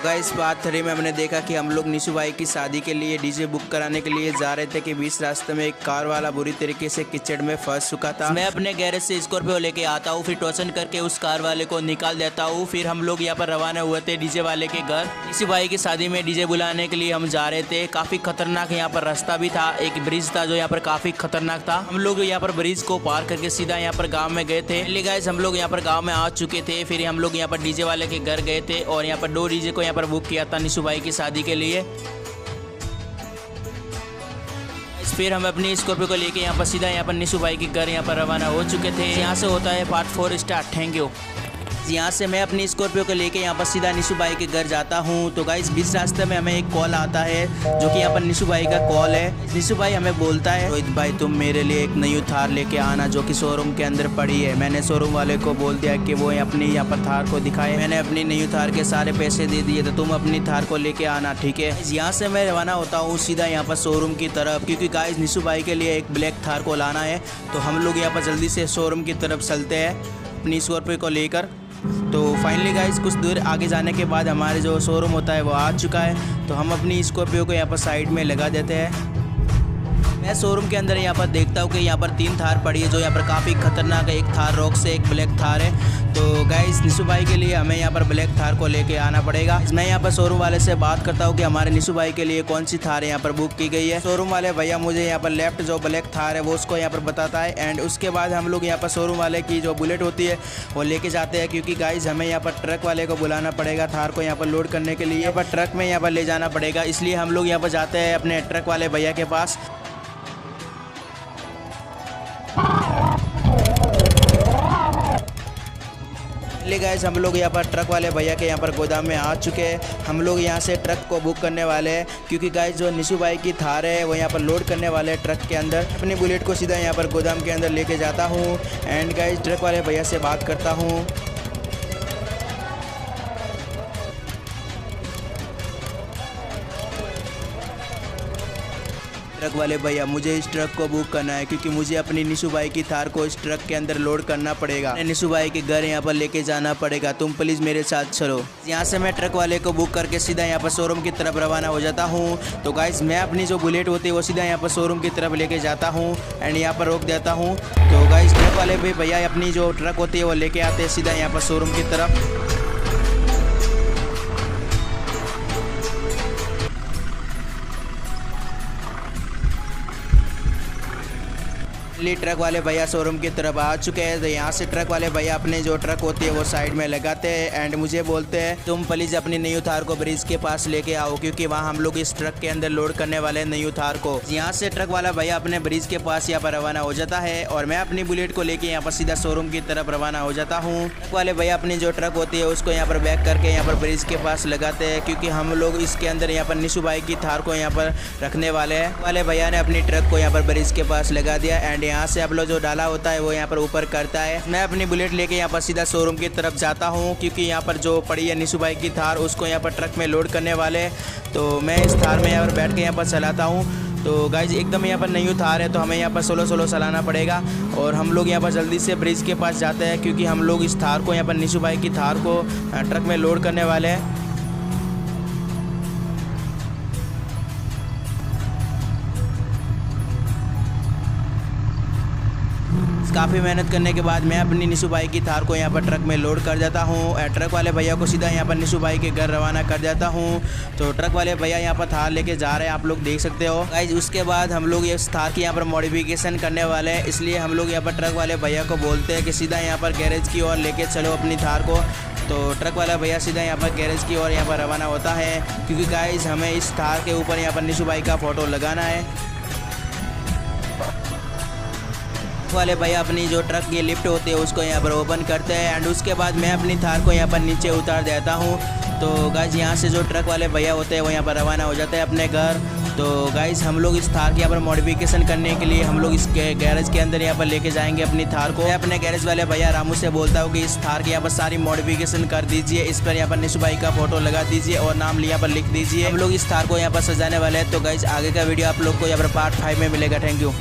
Guys part 3 में हमने देखा कि हम लोग निशु भाई की शादी के लिए डीजे बुक कराने के लिए जा रहे थे कि बीच रास्ते में एक कार वाला बुरी तरीके से कीचड़ में फंस चुका था। मैं अपने गैरेज से स्कॉर्पियो लेके आता हूँ, फिर टोचन करके उस कार वाले को निकाल देता हूँ। फिर हम लोग यहाँ पर रवाना हुए थे डीजे वाले के घर। निशु भाई की शादी में डीजे बुलाने के लिए हम जा रहे थे। काफी खतरनाक यहाँ पर रास्ता भी था, एक ब्रिज था जो यहाँ पर काफी खतरनाक था। हम लोग यहाँ पर ब्रिज को पार करके सीधा यहाँ पर गाँव में गए थे। गाइस हम लोग यहाँ पर गाँव में आ चुके थे। फिर हम लोग यहाँ पर डीजे वाले के घर गए थे और यहाँ पर 2 डीजे को यहाँ पर बुक किया था निशु भाई की शादी के लिए। फिर हम अपनी स्कॉर्पियो को लेके यहाँ पर सीधा यहाँ पर निशु भाई के घर यहाँ पर रवाना हो चुके थे। यहाँ से होता है पार्ट 4 स्टार्ट। Thank you. यहाँ से मैं अपनी स्कॉर्पियो को लेके यहाँ पर सीधा निशु भाई के घर जाता हूँ। तो गाइस बीच रास्ते में हमें एक कॉल आता है जो कि यहाँ पर निशु भाई का कॉल है। निशु भाई हमें बोलता है, रोहित भाई तुम मेरे लिए एक नई थार लेके आना जो कि शोरूम के अंदर पड़ी है। मैंने शोरूम वाले को बोल दिया कि वो अपनी यहाँ पर थार को दिखाए। मैंने अपनी नई थार के सारे पैसे दे दिए, तो तुम अपनी थार को लेके आना, ठीक है। यहाँ से मैं रवाना होता हूँ सीधा यहाँ पर शोरूम की तरफ, क्योंकि गाइस निशु भाई के लिए एक ब्लैक थार को लाना है। तो हम लोग यहाँ पर जल्दी से शोरूम की तरफ चलते हैं अपनी स्कॉर्पियो को लेकर। तो फाइनली गाइस कुछ दूर आगे जाने के बाद हमारे जो शोरूम होता है वो आ चुका है। तो हम अपनी स्कॉर्पियो को यहाँ पर साइड में लगा देते हैं। मैं शोरूम के अंदर यहाँ पर देखता हूँ कि यहाँ पर 3 थार पड़ी है जो यहाँ पर काफ़ी खतरनाक है। एक थार रॉक्स है, एक ब्लैक थार है। तो गाइस निशु भाई के लिए हमें यहाँ पर ब्लैक थार को लेके आना पड़ेगा। मैं यहाँ पर शोरूम वाले से बात करता हूँ कि हमारे निशु भाई के लिए कौन सी थार यहाँ पर बुक की गई है। शोरूम वाले भैया मुझे यहाँ पर लेफ्ट जो ब्लैक थार है वो उसको यहाँ पर बताता है। एंड उसके बाद हम लोग यहाँ पर शोरूम वाले की जो बुलेट होती है वो लेके जाते हैं, क्योंकि गाइस हमें यहाँ पर ट्रक वाले को बुलाना पड़ेगा थार को यहाँ पर लोड करने के लिए। यहाँ पर ट्रक में यहाँ पर ले जाना पड़ेगा, इसलिए हम लोग यहाँ पर जाते हैं अपने ट्रक वाले भैया के पास। गाइस हम लोग यहाँ पर ट्रक वाले भैया के यहाँ पर गोदाम में आ चुके हैं। हम लोग यहाँ से ट्रक को बुक करने वाले हैं, क्योंकि गाइस जो निशु भाई की थार है वो यहाँ पर लोड करने वाले हैं ट्रक के अंदर। अपनी बुलेट को सीधा यहाँ पर गोदाम के अंदर लेके जाता हूँ। एंड गाइस ट्रक वाले भैया से बात करता हूँ। ट्रक वाले भैया मुझे इस ट्रक को बुक करना है, क्योंकि मुझे अपनी निशु भाई की थार को इस ट्रक के अंदर लोड करना पड़ेगा। निशु भाई के घर यहाँ पर लेके जाना पड़ेगा, तुम प्लीज़ मेरे साथ चलो। यहाँ से मैं ट्रक वाले को बुक करके सीधा यहाँ पर शोरूम की तरफ रवाना हो जाता हूँ। तो गाइस मैं अपनी जो बुलेट होती है वो सीधा यहाँ पर शोरूम की तरफ लेके जाता हूँ एंड यहाँ पर रोक देता हूँ। तो गाइस ट्रक वाले भी भैया अपनी जो ट्रक होती है वो लेके आते हैं सीधा यहाँ पर शोरूम की तरफ। ट्रक वाले भैया शोरूम की तरफ आ चुके हैं। तो यहाँ से ट्रक वाले भैया अपने जो ट्रक होती है वो साइड में लगाते हैं एंड मुझे बोलते हैं तुम प्लीज़ अपनी नई थार को ब्रिज के पास लेके आओ, क्योंकि वहाँ हम लोग इस ट्रक के अंदर लोड करने वाले हैं नई थार को। यहाँ से ट्रक वाला भैया अपने ब्रिज के पास यहाँ पर रवाना हो जाता है और मैं अपनी बुलेट को लेके यहाँ पर सीधा शोरूम की तरफ रवाना हो जाता हूँ। ट्रक वाले भैया अपनी जो ट्रक होती है उसको यहाँ पर बैक करके यहाँ पर ब्रिज के पास लगाते हैं, क्योंकि हम लोग इसके अंदर यहाँ पर निशु भाई की थार को यहाँ पर रखने वाले हैं। वाले भैया ने अपनी ट्रक को यहाँ पर ब्रिज के पास लगा दिया एंड यहाँ से आप लोग जो डाला होता है वो यहाँ पर ऊपर करता है। मैं अपनी बुलेट लेके यहाँ पर सीधा शोरूम की तरफ जाता हूँ, क्योंकि यहाँ पर जो पड़ी है निशु भाई की थार उसको यहाँ पर ट्रक में लोड करने वाले। तो मैं इस थार में यहाँ पर बैठ के यहाँ पर चलाता हूँ। तो गाइज एकदम यहाँ पर नई थार है तो हमें यहाँ पर सोलो चलाना पड़ेगा और हम लोग यहाँ पर जल्दी से ब्रिज के पास जाते हैं, क्योंकि हम लोग इस थार को यहाँ पर निशु भाई की थार को ट्रक में लोड करने वाले हैं। काफ़ी मेहनत करने के बाद मैं अपनी निशु भाई की थार को यहाँ पर ट्रक में लोड कर देता हूँ। ट्रक वाले भैया को सीधा यहाँ पर निशु भाई के घर रवाना कर देता हूँ। तो ट्रक वाले भैया यहाँ पर थार लेके जा रहे हैं, आप लोग देख सकते हो गाइस। उसके बाद हम लोग इस थार की यहाँ पर मॉडिफिकेशन करने वाले हैं, इसलिए हम लोग यहाँ पर ट्रक वाले भैया को बोलते हैं कि सीधा यहाँ पर गैरेज की ओर लेके चलो अपनी थार को। तो ट्रक वाला भैया सीधा यहाँ पर गैरेज की ओर यहाँ पर रवाना होता है, क्योंकि गाइस हमें इस थार के ऊपर यहाँ पर निशु भाई का फ़ोटो लगाना है। वाले भैया अपनी जो ट्रक की लिफ्ट होती है उसको यहाँ पर ओपन करते हैं एंड उसके बाद मैं अपनी थार को यहाँ पर नीचे उतार देता हूँ। तो गाइस यहाँ से जो ट्रक वाले भैया होते हैं वो यहाँ पर रवाना हो जाते हैं अपने घर। तो गाइस हम लोग इस थार की यहाँ पर मॉडिफिकेशन करने के लिए हम लोग इस गैरेज के अंदर यहाँ पर लेके जाएंगे अपनी थार को। मैं अपने गैरेज वाले भैया रामू से बोलता हूँ कि इस थार की यहाँ पर सारी मॉडिफिकेशन कर दीजिए, इस पर यहाँ पर निशु भाई का फोटो लगा दीजिए और नाम यहाँ पर लिख दीजिए। हम लोग इस थार को यहाँ पर सजाने वाले हैं। तो गाइस आगे का वीडियो आप लोग को यहाँ पर पार्ट 5 में मिलेगा। Thank you.